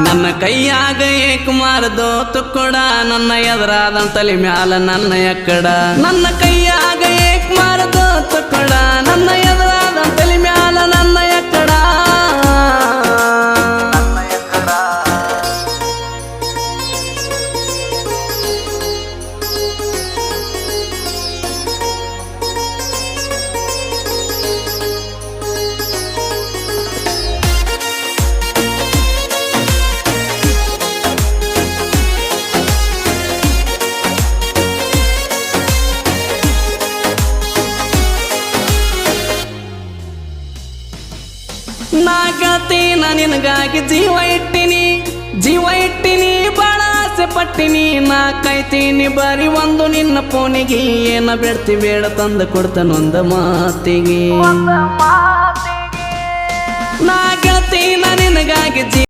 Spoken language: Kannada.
ನನ್ನ ಕೈಯಾಗ ಏಕಮಾರದೋ ತುಕ್ಕಡ ನನ್ನ ಎದುರಾದ ತಲೆ ಮ್ಯಾಲ ನನ್ನ ಎಕ್ಕಡ ನನ್ನ ಕೈಯಾಗ ಏಕಮಾರದೋ ತುಕ್ಕಡ ನನ್ನ ಎದುರಾದ ತಲೆ ಮ್ಯಾಲ ನನ್ನ ಎಕ್ಕಡ ನಾಗತೀನ ನಿನಗಾಗಿ ಜೀವ ಇಟ್ಟಿನಿ ಬಾಳ ಆಸೆ ಪಟ್ಟಿನಿ ನಾ ಕಾಯ್ತೀನಿ ಬರೀ ಒಂದು ನಿನ್ನ ಫೋನಿಗೆ ಏನ ಬೇಡ್ತಿ ಬೇಡ ತಂದು ಕೊಡ್ತಾನೊಂದ ಮಾತಿಗೆ ನಾಗತೀನ ನಿನಗಾಗಿ